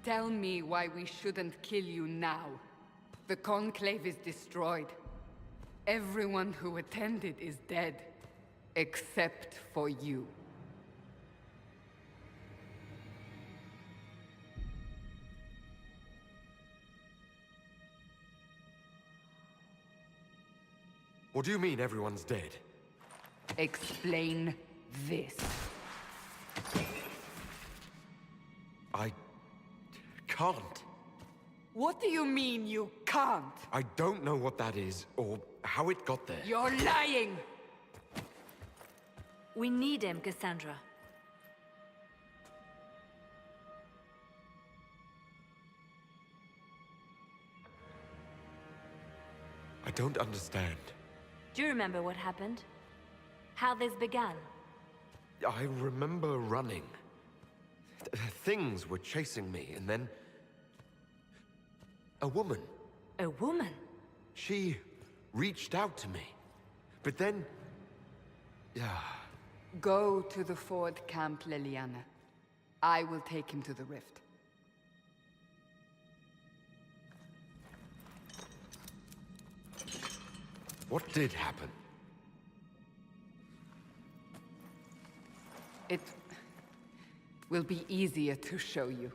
Tell me why we shouldn't kill you now. The Conclave is destroyed. Everyone who attended is dead. Except for you. What do you mean everyone's dead? Explain this. I can't. What do you mean you can't? I don't know what that is, or how it got there. You're lying! We need him, Cassandra. I don't understand. Do you remember what happened? How this began? I remember running. Things were chasing me, and then... a woman. A woman? She reached out to me. But then... yeah. Go to the Ford Camp, Leliana. I will take him to the rift. What did happen? It will be easier to show you.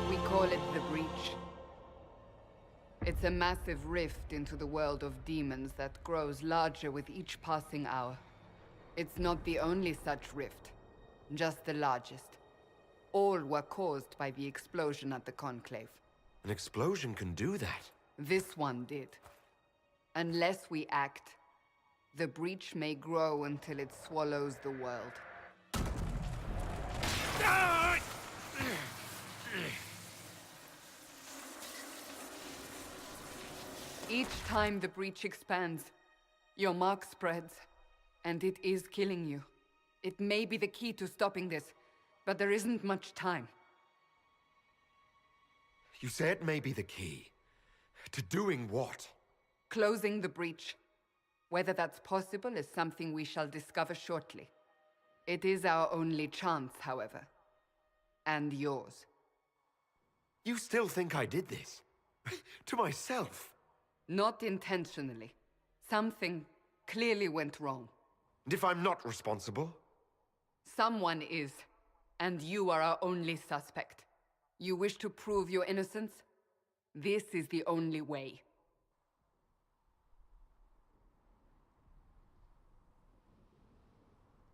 We call it the Breach. It's a massive rift into the world of demons that grows larger with each passing hour. It's not the only such rift, just the largest. All were caused by the explosion at the Conclave. An explosion can do that. This one did. Unless we act, the breach may grow until it swallows the world. Each time the breach expands, your mark spreads, and it is killing you. It may be the key to stopping this, but there isn't much time. You say it may be the key. To doing what? Closing the breach. Whether that's possible is something we shall discover shortly. It is our only chance, however. And yours. You still think I did this? To myself? Not intentionally. Something clearly went wrong. And if I'm not responsible? Someone is, and you are our only suspect. You wish to prove your innocence? This is the only way.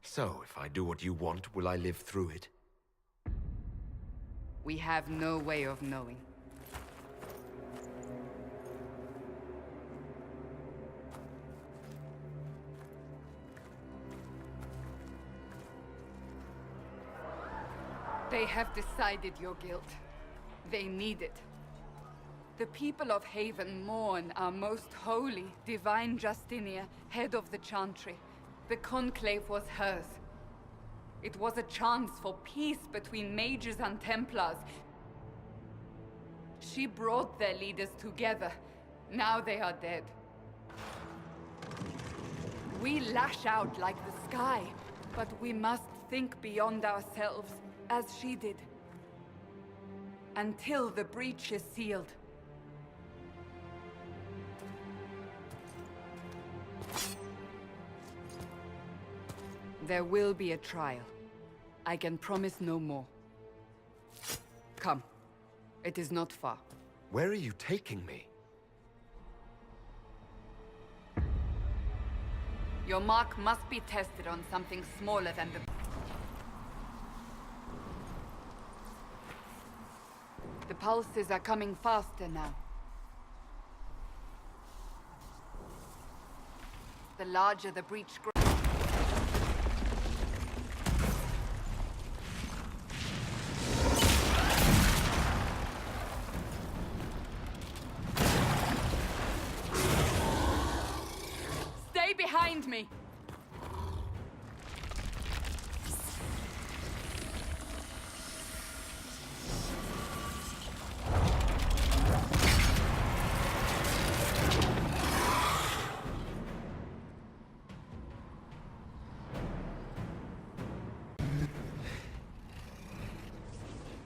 So, if I do what you want, will I live through it? We have no way of knowing. They have decided your guilt. They need it. The people of Haven mourn our most holy, divine Justinia, head of the Chantry. The Conclave was hers. It was a chance for peace between mages and templars. She brought their leaders together. Now they are dead. We lash out like the sky, but we must think beyond ourselves, as she did. Until the breach is sealed. There will be a trial. I can promise no more. Come. It is not far. Where are you taking me? Your mark must be tested on something smaller than the... The pulses are coming faster now. The larger the breach grows.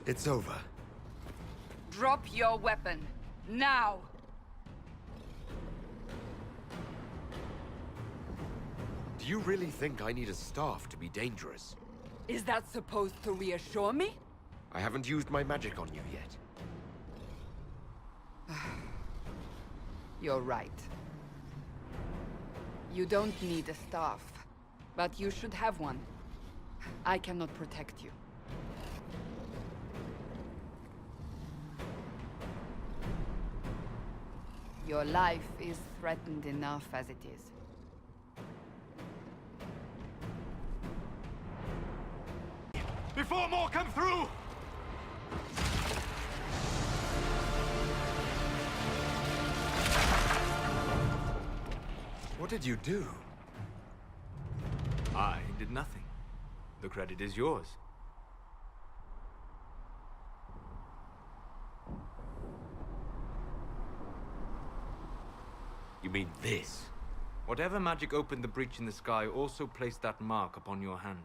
It's over. Drop your weapon. Now! Do you really think I need a staff to be dangerous? Is that supposed to reassure me? I haven't used my magic on you yet. You're right. You don't need a staff, but you should have one. I cannot protect you. Your life is threatened enough as it is. Before more come through! What did you do? I did nothing. The credit is yours. You mean this? Whatever magic opened the breach in the sky also placed that mark upon your hand.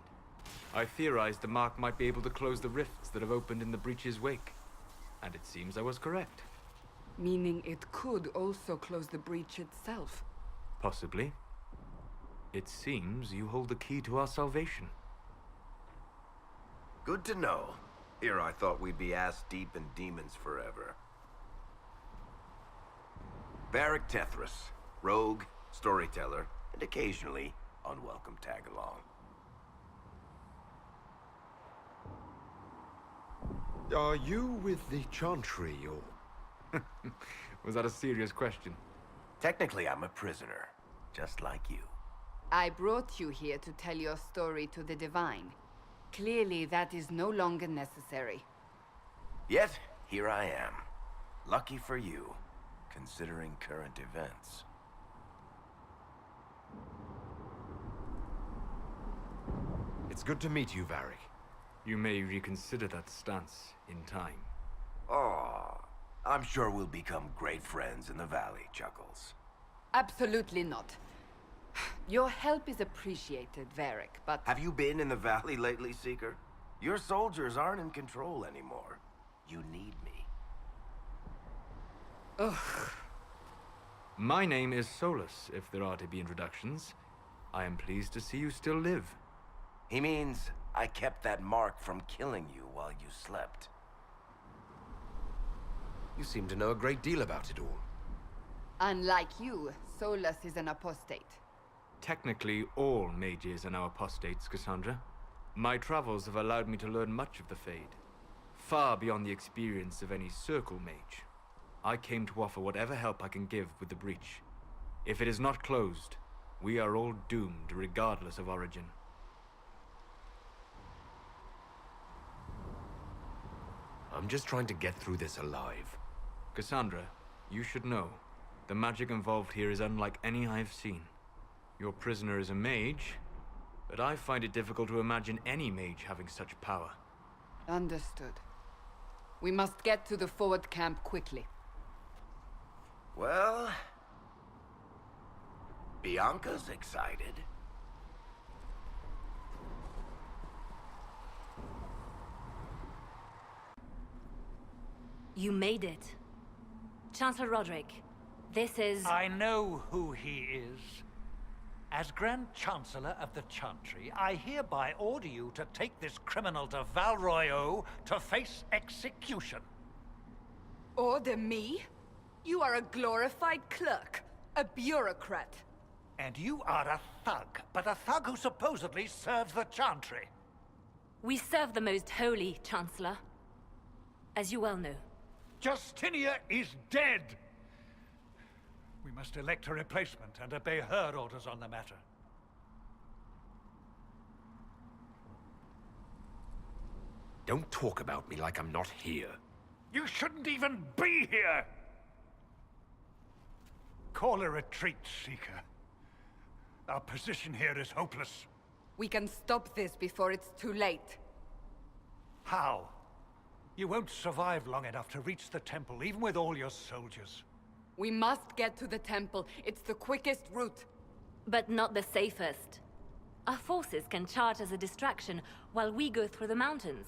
I theorized the mark might be able to close the rifts that have opened in the breach's wake. And it seems I was correct. Meaning it could also close the breach itself. Possibly. It seems you hold the key to our salvation. Good to know. Here I thought we'd be ass-deep in demons forever. Varric Tethras, rogue, storyteller, and occasionally unwelcome tag-along. Are you with the Chantry, or...? Was that a serious question? Technically, I'm a prisoner, just like you. I brought you here to tell your story to the Divine. Clearly, that is no longer necessary. Yet, here I am. Lucky for you, considering current events. It's good to meet you, Varric. You may reconsider that stance in time. Oh, I'm sure we'll become great friends in the valley, Chuckles. Absolutely not. Your help is appreciated, Varric, but... Have you been in the valley lately, Seeker? Your soldiers aren't in control anymore. You need me. Ugh. My name is Solus, if there are to be introductions. I am pleased to see you still live. He means I kept that mark from killing you while you slept. You seem to know a great deal about it all. Unlike you, Solus is an apostate. Technically, all mages are now apostates, Cassandra. My travels have allowed me to learn much of the Fade. Far beyond the experience of any circle mage. I came to offer whatever help I can give with the breach. If it is not closed, we are all doomed regardless of origin. I'm just trying to get through this alive. Cassandra, you should know. The magic involved here is unlike any I've seen. Your prisoner is a mage, but I find it difficult to imagine any mage having such power. Understood. We must get to the forward camp quickly. Well... Bianca's excited. You made it. Chancellor Roderick, this is... I know who he is. As Grand Chancellor of the Chantry, I hereby order you to take this criminal to Val Royeaux to face execution. Order me? You are a glorified clerk, a bureaucrat. And you are a thug, but a thug who supposedly serves the Chantry. We serve the most holy, Chancellor. As you well know. Justinia is dead! We must elect a replacement and obey her orders on the matter. Don't talk about me like I'm not here. You shouldn't even be here! Call a retreat, Seeker. Our position here is hopeless. We can stop this before it's too late. How? You won't survive long enough to reach the temple, even with all your soldiers. We must get to the temple. It's the quickest route. But not the safest. Our forces can charge as a distraction while we go through the mountains.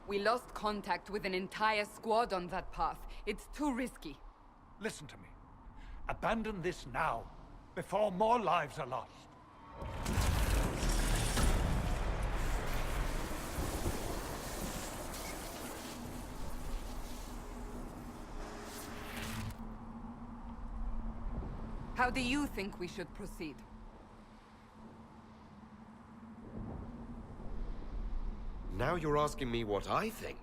We lost contact with an entire squad on that path. It's too risky. Listen to me. Abandon this now, before more lives are lost. How do you think we should proceed? Now you're asking me what I think.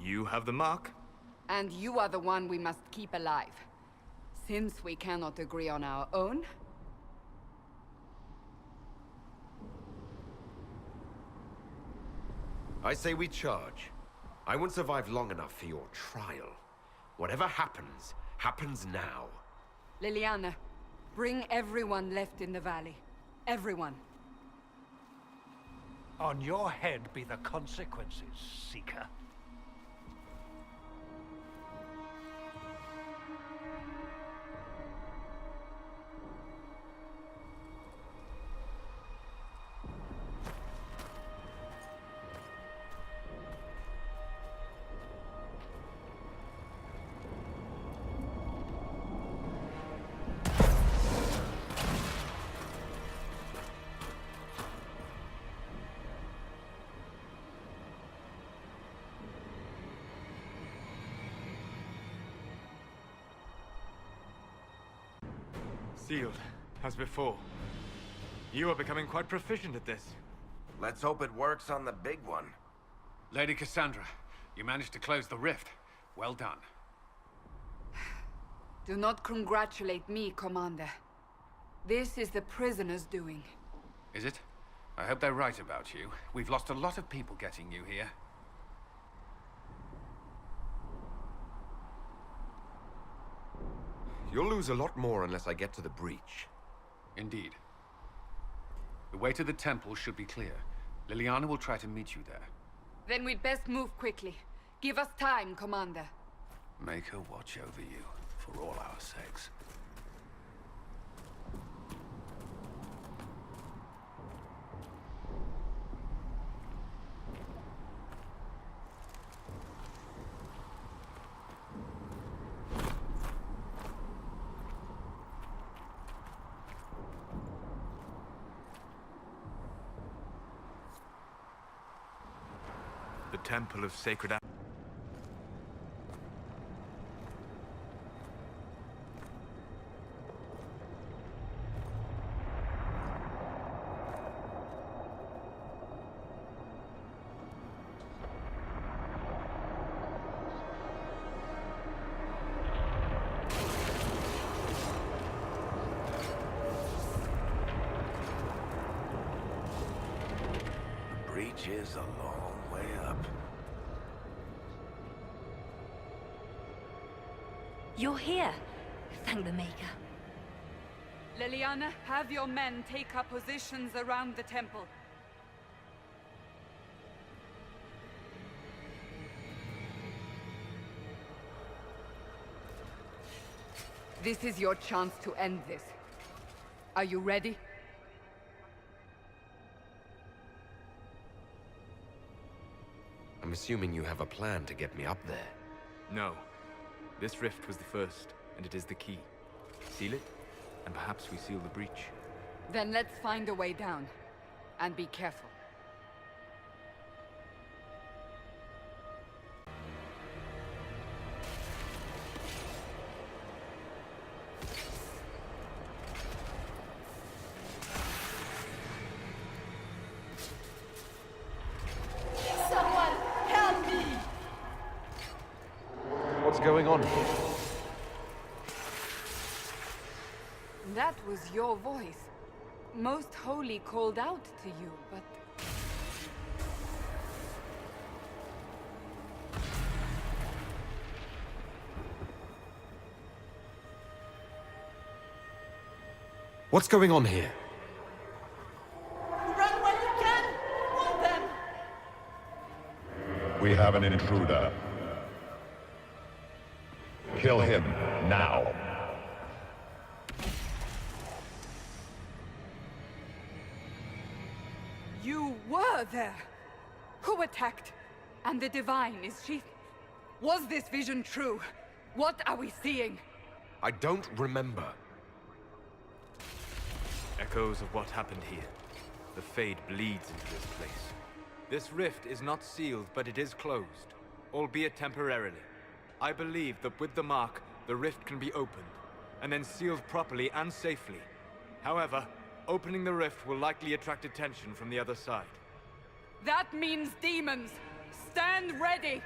You have the mark. And you are the one we must keep alive. Since we cannot agree on our own... I say we charge. I won't survive long enough for your trial. Whatever happens, happens now. Liliana, bring everyone left in the valley. Everyone. On your head be the consequences, Seeker. Sealed, as before. You are becoming quite proficient at this. Let's hope it works on the big one. Lady Cassandra, you managed to close the rift. Well done. Do not congratulate me, Commander. This is the prisoners' doing. Is it? I hope they're right about you. We've lost a lot of people getting you here. You'll lose a lot more unless I get to the breach. Indeed. The way to the temple should be clear. Liliana will try to meet you there. Then we'd best move quickly. Give us time, Commander. Make her watch over you, for all our sakes. The Temple of Sacred Am- The breach is a long way up. You're here. Thank the Maker. Liliana, have your men take up positions around the temple. This is your chance to end this. Are you ready? I'm assuming you have a plan to get me up there. No. This rift was the first, and it is the key. Seal it, and perhaps we seal the breach. Then let's find a way down. And be careful. Someone help me! What's going on here? That was your voice. Most Holy called out to you, but... What's going on here? Run when you can! Hold them! We have an intruder. Kill him, now. You were there! Who attacked? And the divine, is she... Was this vision true? What are we seeing? I don't remember. Echoes of what happened here. The Fade bleeds into this place. This rift is not sealed, but it is closed, albeit temporarily. I believe that with the mark, the rift can be opened, and then sealed properly and safely. However, opening the rift will likely attract attention from the other side. That means demons! Stand ready!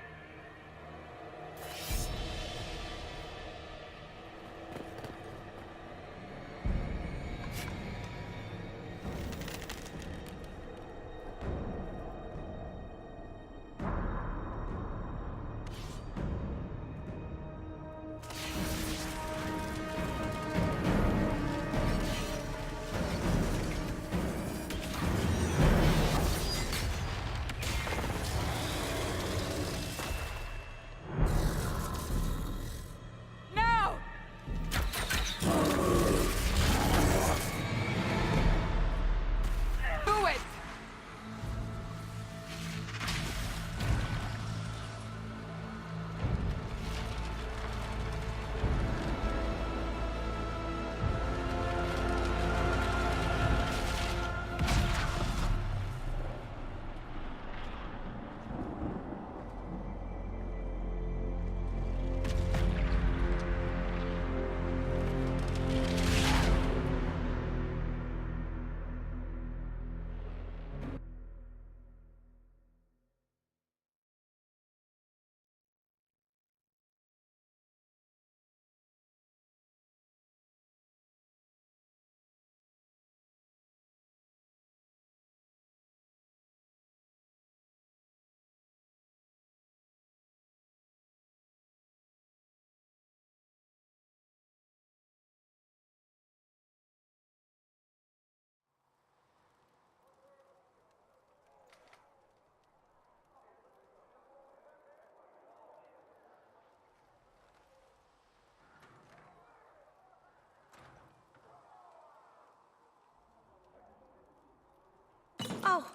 Oh!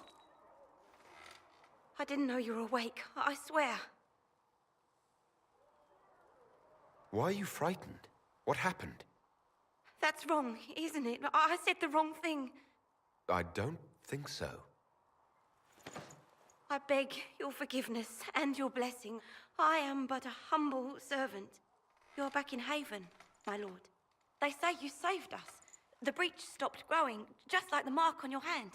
I didn't know you were awake, I swear. Why are you frightened? What happened? That's wrong, isn't it? I said the wrong thing. I don't think so. I beg your forgiveness and your blessing. I am but a humble servant. You're back in Haven, my lord. They say you saved us. The breach stopped growing, just like the mark on your hand.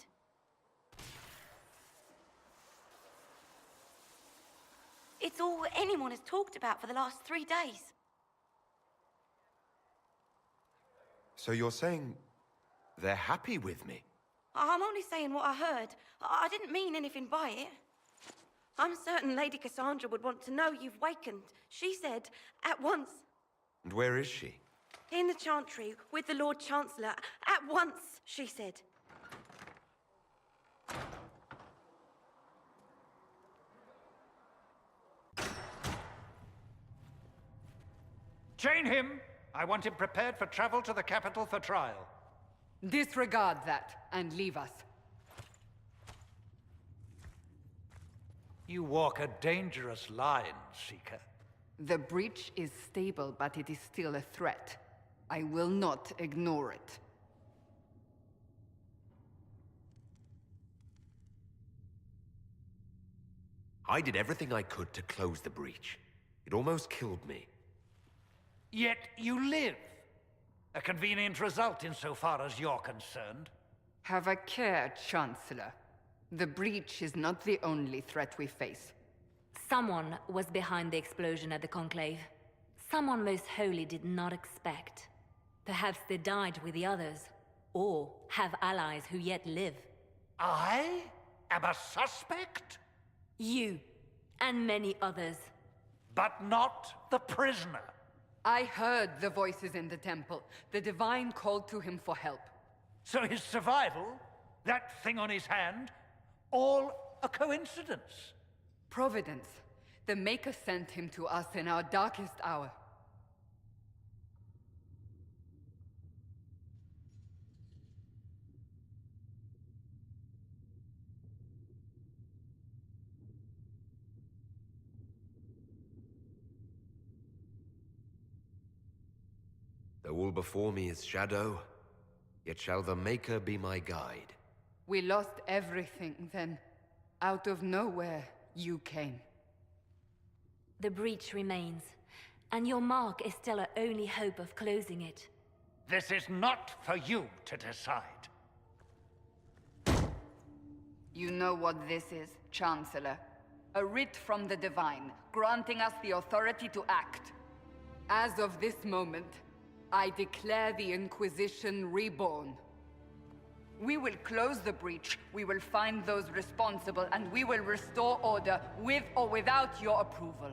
It's all anyone has talked about for the last 3 days. So you're saying they're happy with me? I'm only saying what I heard. I didn't mean anything by it. I'm certain Lady Cassandra would want to know you've wakened. She said, at once. And where is she? In the Chantry, with the Lord Chancellor. At once, she said. Chain him! I want him prepared for travel to the capital for trial. Disregard that, and leave us. You walk a dangerous line, Seeker. The breach is stable, but it is still a threat. I will not ignore it. I did everything I could to close the breach. It almost killed me. Yet you live. A convenient result insofar as you're concerned. Have a care, Chancellor. The breach is not the only threat we face. Someone was behind the explosion at the Conclave. Someone most holy did not expect. Perhaps they died with the others, or have allies who yet live. I am a suspect? You, and many others. But not the prisoner. I heard the voices in the temple. The Divine called to him for help. So his survival, that thing on his hand, all a coincidence? Providence. The Maker sent him to us in our darkest hour. Though all before me is shadow, yet shall the Maker be my guide. We lost everything then. Out of nowhere, you came. The breach remains, and your mark is still our only hope of closing it. This is not for you to decide. You know what this is, Chancellor. A writ from the Divine, granting us the authority to act. As of this moment, I declare the Inquisition reborn. We will close the breach, we will find those responsible, and we will restore order with or without your approval.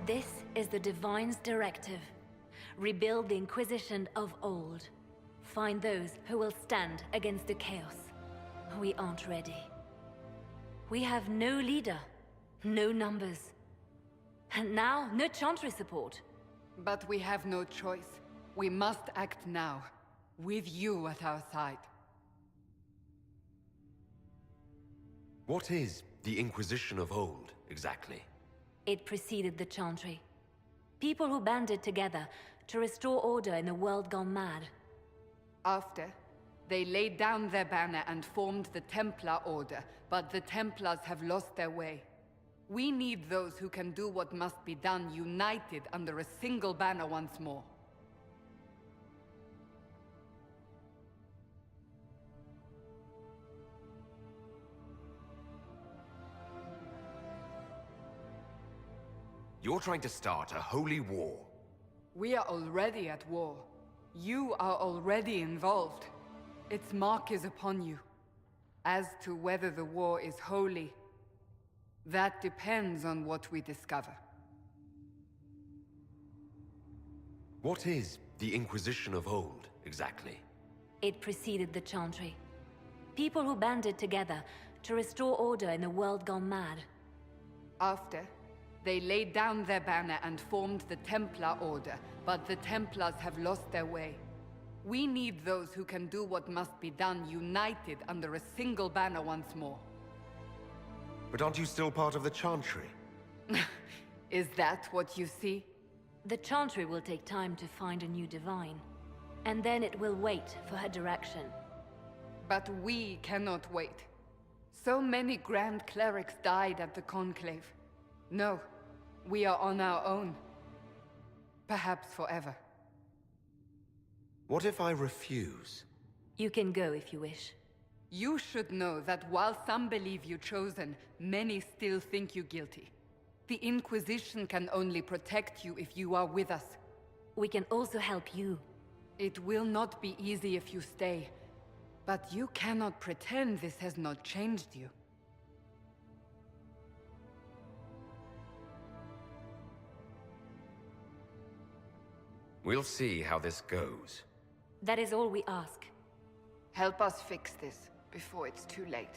This is the Divine's directive. Rebuild the Inquisition of old. Find those who will stand against the chaos. We aren't ready. We have no leader, no numbers. And now, no Chantry support. But we have no choice. We must act now, with you at our side. What is the Inquisition of old, exactly? It preceded the Chantry. People who banded together to restore order in a world gone mad. After, they laid down their banner and formed the Templar Order, but the Templars have lost their way. We need those who can do what must be done, united under a single banner once more. You're trying to start a holy war. We are already at war. You are already involved. Its mark is upon you. As to whether the war is holy, that depends on what we discover. What is the Inquisition of old, exactly? It preceded the Chantry. People who banded together to restore order in a world gone mad. After, they laid down their banner and formed the Templar Order, but the Templars have lost their way. We need those who can do what must be done, united under a single banner once more. But aren't you still part of the Chantry? Is that what you see? The Chantry will take time to find a new Divine. And then it will wait for her direction. But we cannot wait. So many Grand Clerics died at the Conclave. No, we are on our own. Perhaps forever. What if I refuse? You can go if you wish. You should know that while some believe you chosen, many still think you guilty. The Inquisition can only protect you if you are with us. We can also help you. It will not be easy if you stay, but you cannot pretend this has not changed you. We'll see how this goes. That is all we ask. Help us fix this before it's too late.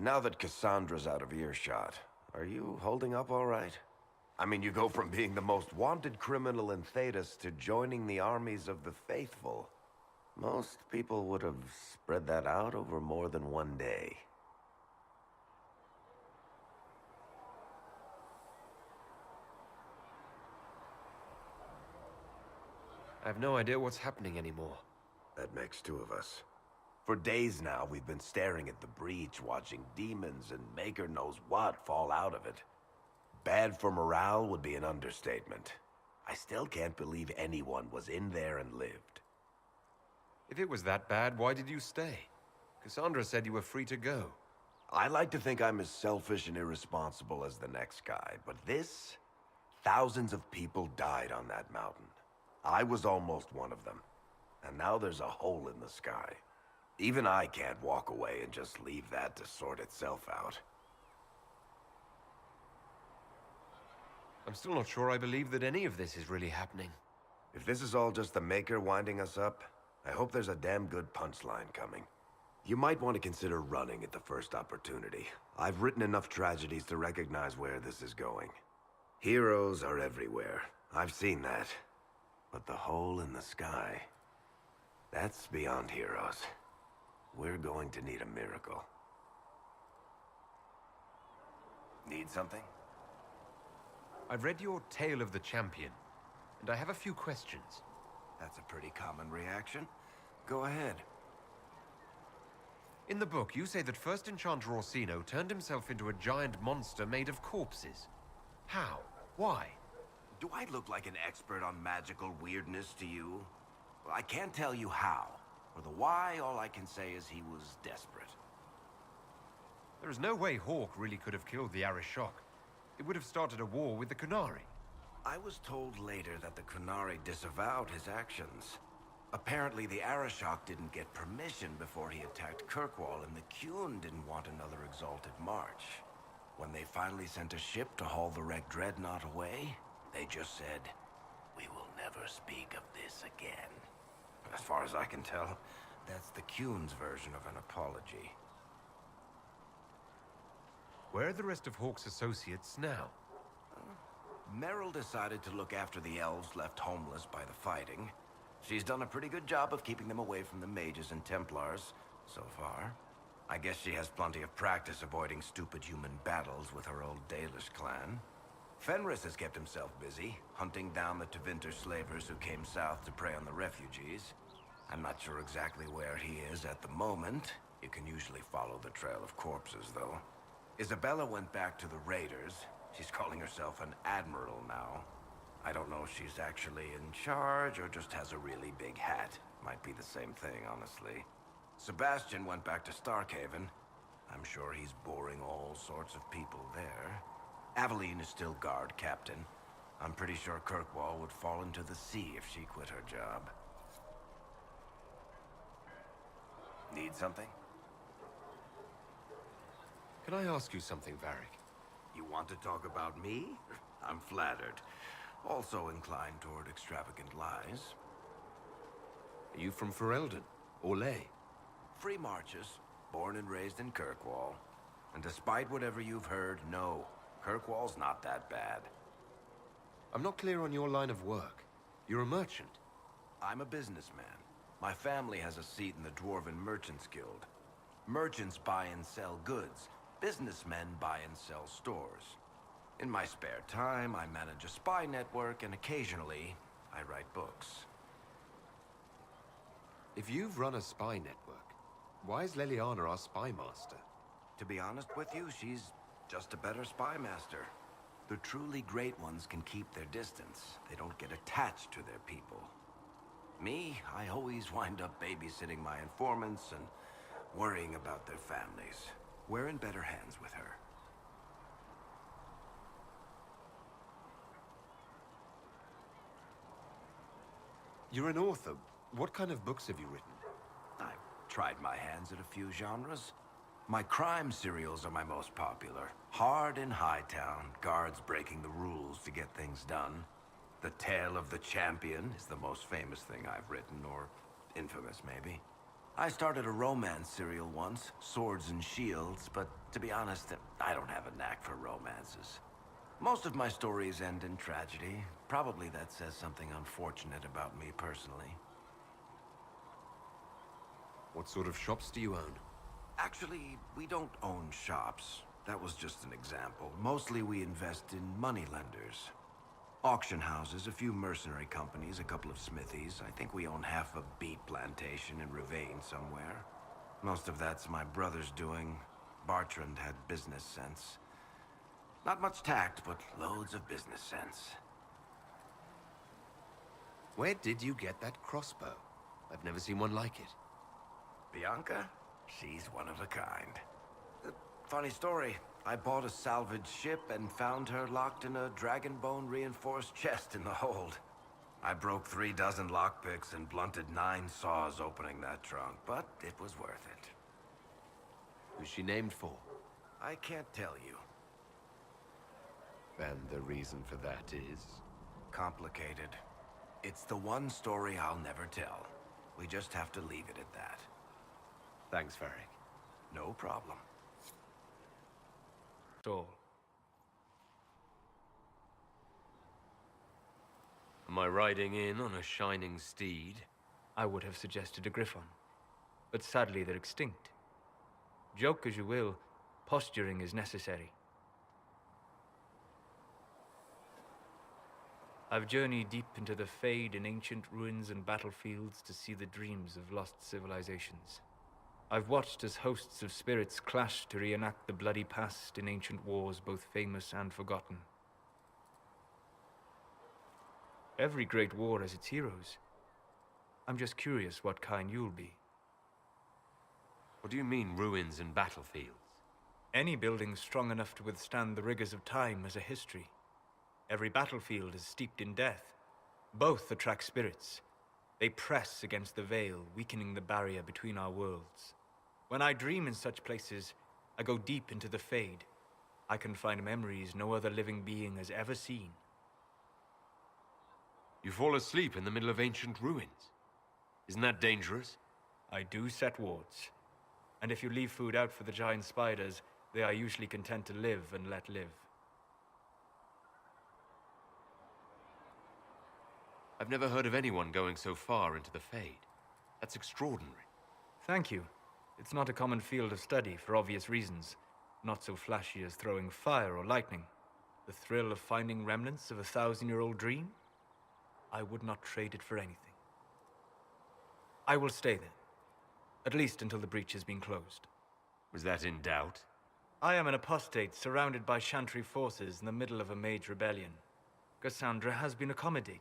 Now that Cassandra's out of earshot, are you holding up all right? I mean, you go from being the most wanted criminal in Thedas to joining the armies of the faithful. Most people would have spread that out over more than one day. I have no idea what's happening anymore. That makes two of us. For days now, we've been staring at the breach, watching demons and maker knows what fall out of it. Bad for morale would be an understatement. I still can't believe anyone was in there and lived. If it was that bad, why did you stay? Cassandra said you were free to go. I like to think I'm as selfish and irresponsible as the next guy, but this... Thousands of people died on that mountain. I was almost one of them. And now there's a hole in the sky. Even I can't walk away and just leave that to sort itself out. I'm still not sure I believe that any of this is really happening. If this is all just the Maker winding us up, I hope there's a damn good punchline coming. You might want to consider running at the first opportunity. I've written enough tragedies to recognize where this is going. Heroes are everywhere. I've seen that. But the hole in the sky... that's beyond heroes. We're going to need a miracle. Need something? I've read your Tale of the Champion, and I have a few questions. That's a pretty common reaction. Go ahead. In the book, you say that first Enchanter Orsino turned himself into a giant monster made of corpses. How? Why? Do I look like an expert on magical weirdness to you? Well, I can't tell you how. For the why, all I can say is he was desperate. There is no way Hawke really could have killed the Arishok. It would have started a war with the Qunari. I was told later that the Qunari disavowed his actions. Apparently, the Arishok didn't get permission before he attacked Kirkwall, and the Qun didn't want another exalted march. When they finally sent a ship to haul the wrecked dreadnought away, they just said, "We will never speak of this again." As far as I can tell, that's the Qun's version of an apology. Where are the rest of Hawke's associates now? Meryl decided to look after the elves left homeless by the fighting. She's done a pretty good job of keeping them away from the mages and templars, so far. I guess she has plenty of practice avoiding stupid human battles with her old Dalish clan. Fenris has kept himself busy, hunting down the Tevinter slavers who came south to prey on the refugees. I'm not sure exactly where he is at the moment. You can usually follow the trail of corpses, though. Isabela went back to the raiders. She's calling herself an admiral now. I don't know if she's actually in charge or just has a really big hat. Might be the same thing, honestly. Sebastian went back to Starkhaven. I'm sure he's boring all sorts of people there. Aveline is still guard captain. I'm pretty sure Kirkwall would fall into the sea if she quit her job. Need something? Can I ask you something, Varric? You want to talk about me? I'm flattered. Also inclined toward extravagant lies. Are you from Ferelden? Or Ley? Free marches, born and raised in Kirkwall. And despite whatever you've heard, no, Kirkwall's not that bad. I'm not clear on your line of work. You're a merchant. I'm a businessman. My family has a seat in the Dwarven Merchants Guild. Merchants buy and sell goods. Businessmen buy and sell stores. In my spare time, I manage a spy network, and occasionally, I write books. If you've run a spy network, why is Leliana our spy master? To be honest with you, she's just a better spy master. The truly great ones can keep their distance. They don't get attached to their people. Me, I always wind up babysitting my informants and worrying about their families. We're in better hands with her. You're an author. What kind of books have you written? I've tried my hands at a few genres. My crime serials are my most popular. Hard in Hightown, guards breaking the rules to get things done. The Tale of the Champion is the most famous thing I've written, or infamous maybe. I started a romance serial once, Swords and Shields, but to be honest, I don't have a knack for romances. Most of my stories end in tragedy. Probably that says something unfortunate about me personally. What sort of shops do you own? Actually, we don't own shops. That was just an example. Mostly we invest in moneylenders. Auction houses, a few mercenary companies, a couple of smithies. I think we own half a beet plantation in Ravane somewhere. Most of that's my brother's doing. Bartrand had business sense. Not much tact, but loads of business sense. Where did you get that crossbow? I've never seen one like it. Bianca? She's one of a kind. Funny story. I bought a salvaged ship and found her locked in a dragonbone reinforced chest in the hold. I broke 3 dozen lockpicks and blunted 9 saws opening that trunk, but it was worth it. Who's she named for? I can't tell you. And the reason for that is? Complicated. It's the one story I'll never tell. We just have to leave it at that. Thanks, Varric. No problem. All. Am I riding in on a shining steed? I would have suggested a griffon, but sadly they're extinct. Joke as you will, posturing is necessary. I've journeyed deep into the Fade in ancient ruins and battlefields to see the dreams of lost civilizations. I've watched as hosts of spirits clash to reenact the bloody past in ancient wars, both famous and forgotten. Every great war has its heroes. I'm just curious what kind you'll be. What do you mean, ruins and battlefields? Any building strong enough to withstand the rigors of time has a history. Every battlefield is steeped in death. Both attract spirits. They press against the veil, weakening the barrier between our worlds. When I dream in such places, I go deep into the Fade. I can find memories no other living being has ever seen. You fall asleep in the middle of ancient ruins. Isn't that dangerous? I do set wards. And if you leave food out for the giant spiders, they are usually content to live and let live. I've never heard of anyone going so far into the Fade. That's extraordinary. Thank you. It's not a common field of study for obvious reasons. Not so flashy as throwing fire or lightning. The thrill of finding remnants of a 1,000-year-old dream? I would not trade it for anything. I will stay there. At least until the breach has been closed. Was that in doubt? I am an apostate surrounded by Chantry forces in the middle of a Mage rebellion. Cassandra has been accommodating.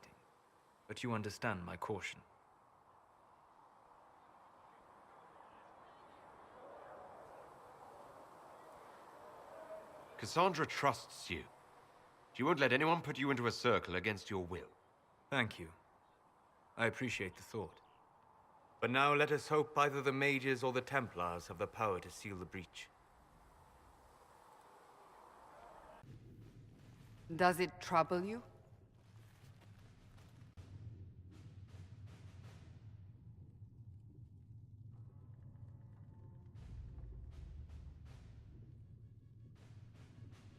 But you understand my caution. Cassandra trusts you. She won't let anyone put you into a circle against your will. Thank you. I appreciate the thought. But now let us hope either the Mages or the Templars have the power to seal the breach. Does it trouble you?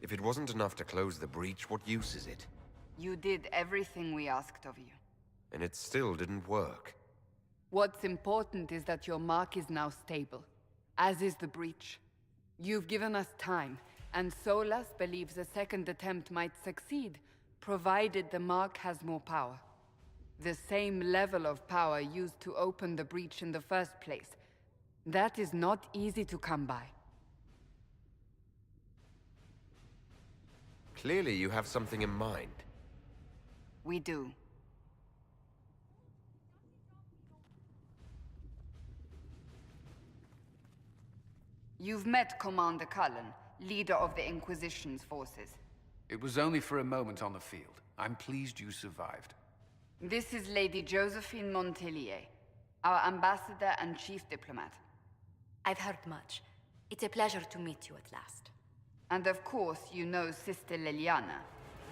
If it wasn't enough to close the breach, what use is it? You did everything we asked of you. And it still didn't work. What's important is that your mark is now stable, as is the breach. You've given us time, and Solas believes a second attempt might succeed, provided the mark has more power. The same level of power used to open the breach in the first place. That is not easy to come by. Clearly you have something in mind. We do. You've met Commander Cullen, leader of the Inquisition's forces. It was only for a moment on the field. I'm pleased you survived. This is Lady Josephine Montelier, our ambassador and chief diplomat. I've heard much. It's a pleasure to meet you at last. And of course, you know Sister Liliana.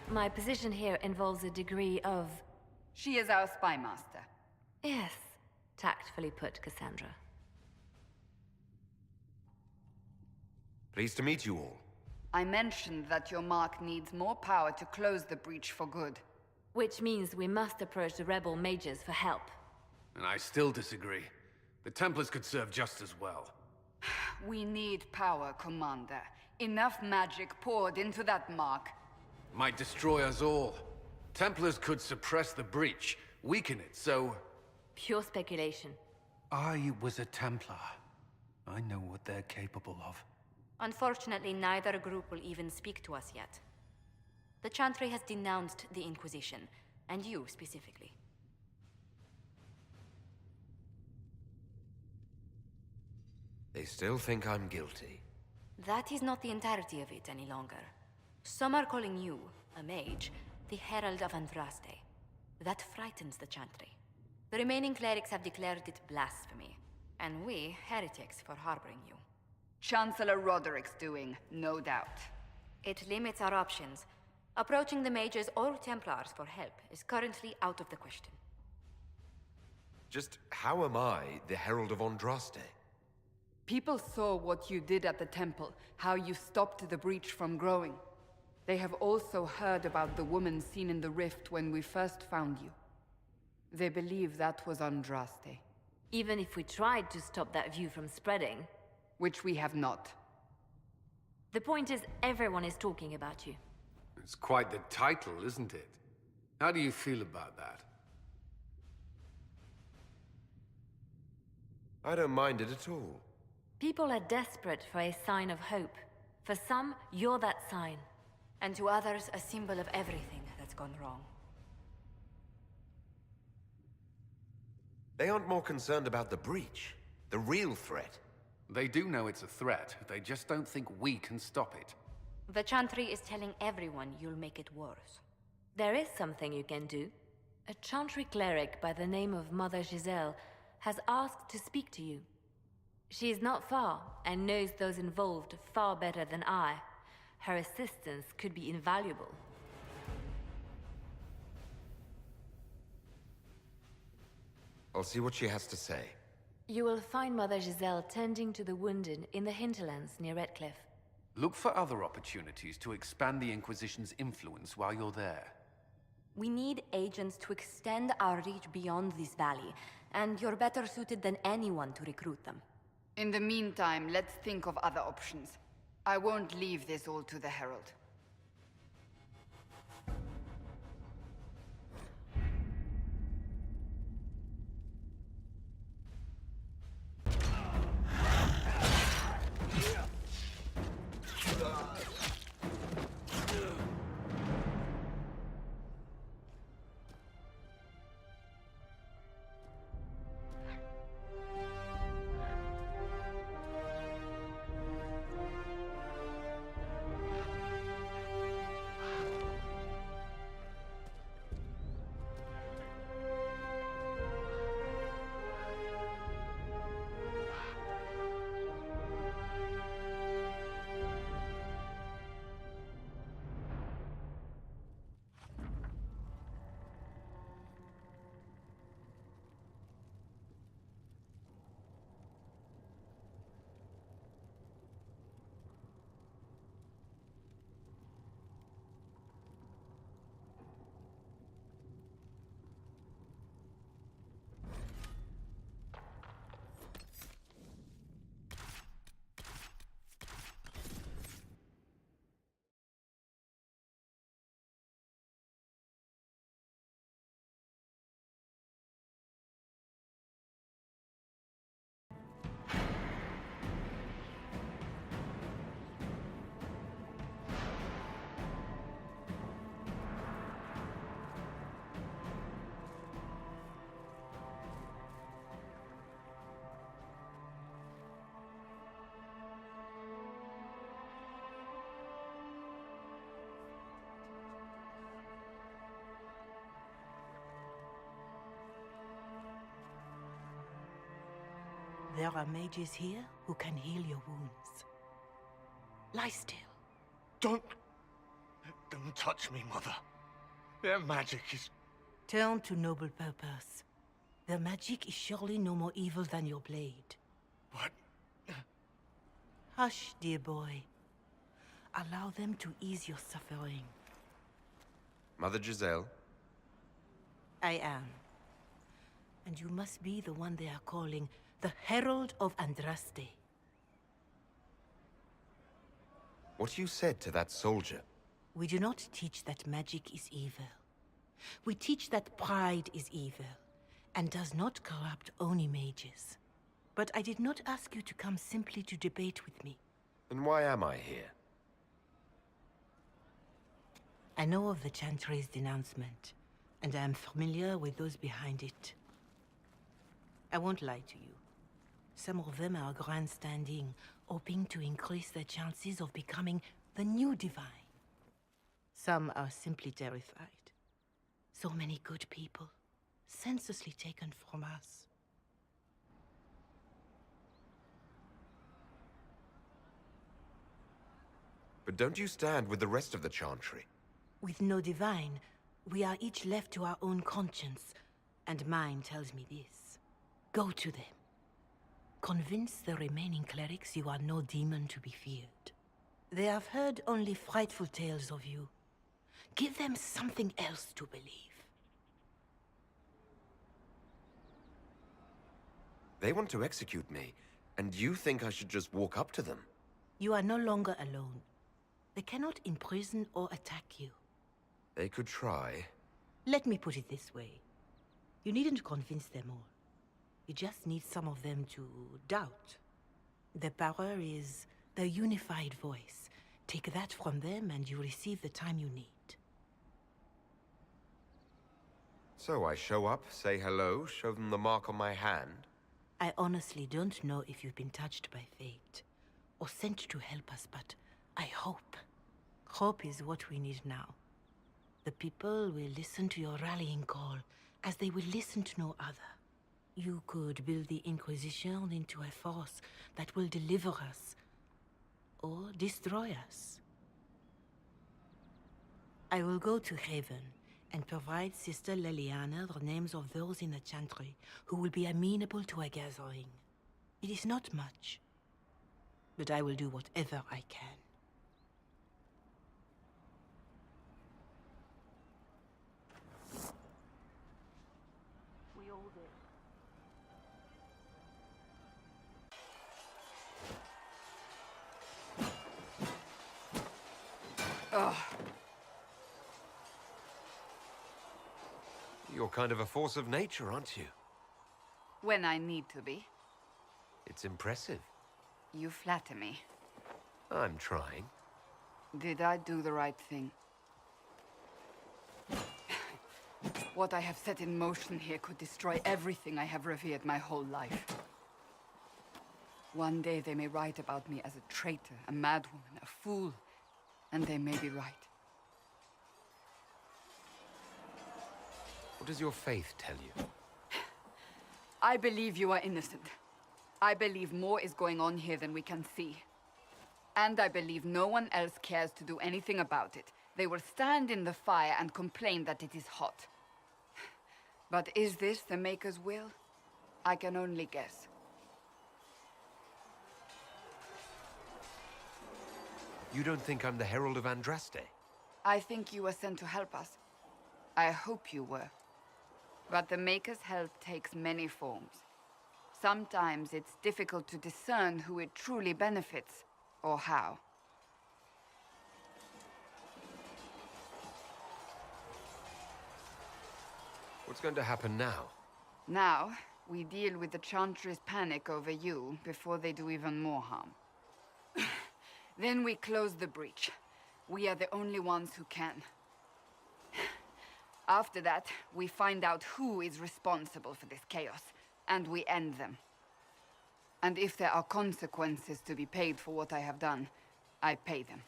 My position here involves a degree of... She is our spy master. Yes, tactfully put, Cassandra. Pleased to meet you all. I mentioned that your mark needs more power to close the breach for good. Which means we must approach the rebel mages for help. And I still disagree. The Templars could serve just as well. We need power, Commander. Enough magic poured into that mark. Might destroy us all. Templars could suppress the breach, weaken it, so... Pure speculation. I was a Templar. I know what they're capable of. Unfortunately, neither group will even speak to us yet. The Chantry has denounced the Inquisition, and you specifically. They still think I'm guilty. That is not the entirety of it any longer. Some are calling you, a mage, the Herald of Andraste. That frightens the Chantry. The remaining clerics have declared it blasphemy, and we, heretics, for harboring you. Chancellor Roderick's doing, no doubt. It limits our options. Approaching the mages or Templars for help is currently out of the question. Just how am I the Herald of Andraste? People saw what you did at the temple, how you stopped the breach from growing. They have also heard about the woman seen in the rift when we first found you. They believe that was Andraste. Even if we tried to stop that view from spreading... Which we have not. The point is, everyone is talking about you. It's quite the title, isn't it? How do you feel about that? I don't mind it at all. People are desperate for a sign of hope. For some, you're that sign. And to others, a symbol of everything that's gone wrong. They aren't more concerned about the breach, the real threat. They do know it's a threat, they just don't think we can stop it. The Chantry is telling everyone you'll make it worse. There is something you can do. A Chantry cleric by the name of Mother Giselle has asked to speak to you. She is not far, and knows those involved far better than I. Her assistance could be invaluable. I'll see what she has to say. You will find Mother Giselle tending to the wounded in the hinterlands near Redcliffe. Look for other opportunities to expand the Inquisition's influence while you're there. We need agents to extend our reach beyond this valley, and you're better suited than anyone to recruit them. In the meantime, let's think of other options. I won't leave this all to the Herald. There are mages here who can heal your wounds. Lie still. Don't touch me, Mother. Their magic is... Turn to noble purpose. Their magic is surely no more evil than your blade. But... Hush, dear boy. Allow them to ease your suffering. Mother Giselle? I am. And you must be the one they are calling the Herald of Andraste. What you said to that soldier? We do not teach that magic is evil. We teach that pride is evil, and does not corrupt only mages. But I did not ask you to come simply to debate with me. Then why am I here? I know of the Chantry's denouncement, and I am familiar with those behind it. I won't lie to you. Some of them are grandstanding, hoping to increase their chances of becoming the new divine. Some are simply terrified. So many good people, senselessly taken from us. But don't you stand with the rest of the Chantry? With no divine, we are each left to our own conscience, and mine tells me this. Go to them. Convince the remaining clerics you are no demon to be feared. They have heard only frightful tales of you. Give them something else to believe. They want to execute me, and you think I should just walk up to them? You are no longer alone. They cannot imprison or attack you. They could try. Let me put it this way. You needn't convince them all. You just need some of them to doubt. Their power is their unified voice. Take that from them and you receive the time you need. So I show up, say hello, show them the mark on my hand? I honestly don't know if you've been touched by fate, or sent to help us, but I hope. Hope is what we need now. The people will listen to your rallying call, as they will listen to no other. You could build the Inquisition into a force that will deliver us, or destroy us. I will go to Haven, and provide Sister Leliana the names of those in the Chantry who will be amenable to a gathering. It is not much, but I will do whatever I can. We all did. Ugh. You're kind of a force of nature, aren't you? When I need to be. It's impressive. You flatter me. I'm trying. Did I do the right thing? What I have set in motion here could destroy everything I have revered my whole life. One day they may write about me as a traitor, a madwoman, a fool, and they may be right. What does your faith tell you? I believe you are innocent. I believe more is going on here than we can see. And I believe no one else cares to do anything about it. They will stand in the fire and complain that it is hot. But is this the Maker's will? I can only guess. You don't think I'm the Herald of Andraste? I think you were sent to help us. I hope you were. But the Maker's help takes many forms. Sometimes it's difficult to discern who it truly benefits, or how. What's going to happen now? Now, we deal with the Chantry's panic over you before they do even more harm. Then we close the breach. We are the only ones who can. After that, we find out who is responsible for this chaos, and we end them. And if there are consequences to be paid for what I have done, I pay them.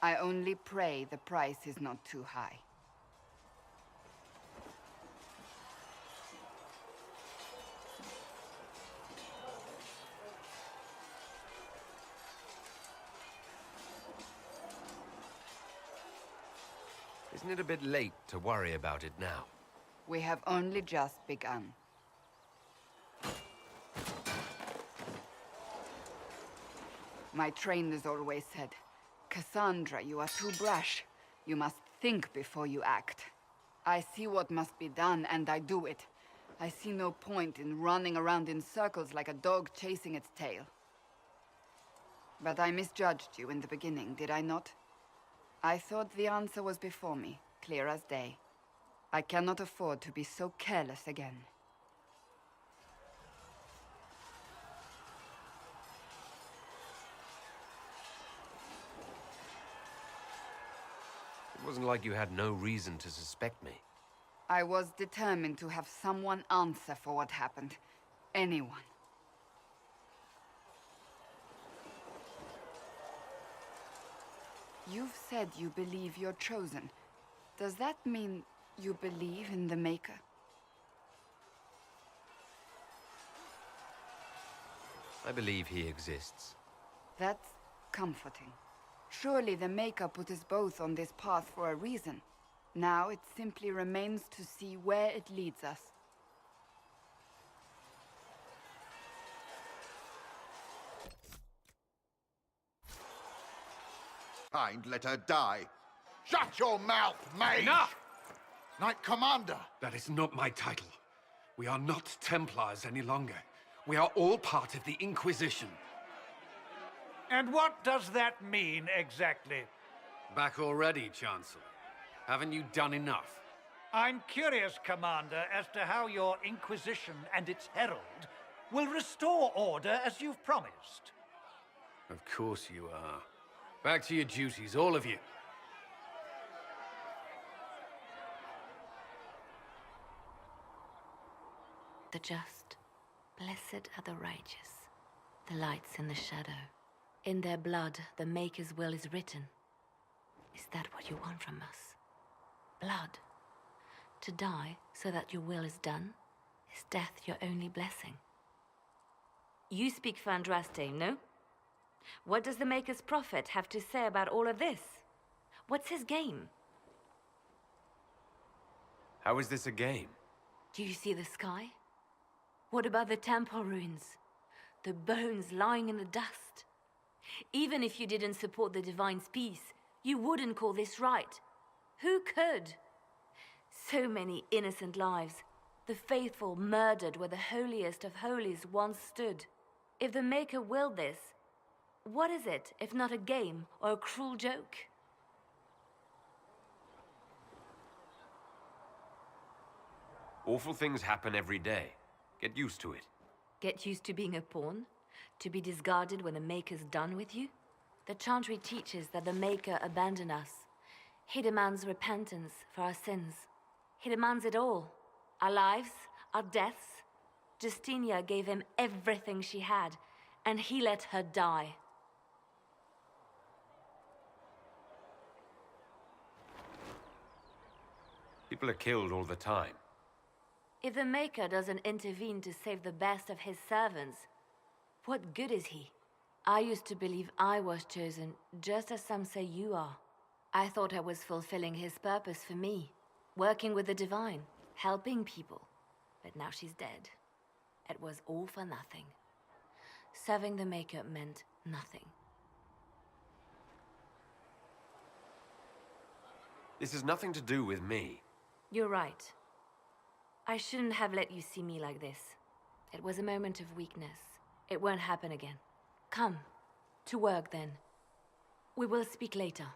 I only pray the price is not too high. Isn't it a bit late to worry about it now? We have only just begun. My trainers always said, Cassandra, you are too brash. You must think before you act. I see what must be done, and I do it. I see no point in running around in circles like a dog chasing its tail. But I misjudged you in the beginning, did I not? I thought the answer was before me, clear as day. I cannot afford to be so careless again. It wasn't like you had no reason to suspect me. I was determined to have someone answer for what happened. Anyone. You've said you believe you're chosen. Does that mean you believe in the Maker? I believe he exists. That's comforting. Surely the Maker put us both on this path for a reason. Now it simply remains to see where it leads us. Kind, let her die. Shut your mouth, Mage! Enough! Knight Commander! That is not my title. We are not Templars any longer. We are all part of the Inquisition. And what does that mean, exactly? Back already, Chancellor. Haven't you done enough? I'm curious, Commander, as to how your Inquisition and its herald will restore order as you've promised. Of course you are. Back to your duties, all of you. The just, blessed are the righteous, the lights in the shadow. In their blood, the Maker's will is written. Is that what you want from us? Blood? To die so that your will is done? Is death your only blessing? You speak for Andraste, no? What does the Maker's prophet have to say about all of this? What's his game? How is this a game? Do you see the sky? What about the temple ruins? The bones lying in the dust? Even if you didn't support the Divine's peace, you wouldn't call this right. Who could? So many innocent lives. The faithful murdered where the holiest of holies once stood. If the Maker willed this, what is it if not a game or a cruel joke? Awful things happen every day. Get used to it. Get used to being a pawn? To be discarded when the Maker's done with you? The Chantry teaches that the Maker abandoned us. He demands repentance for our sins. He demands it all. Our lives, our deaths. Justinia gave him everything she had, and he let her die. People are killed all the time. If the Maker doesn't intervene to save the best of his servants, what good is he? I used to believe I was chosen, just as some say you are. I thought I was fulfilling his purpose for me, working with the Divine, helping people. But now she's dead. It was all for nothing. Serving the Maker meant nothing. This has nothing to do with me. You're right. I shouldn't have let you see me like this. It was a moment of weakness. It won't happen again. Come, to work then. We will speak later.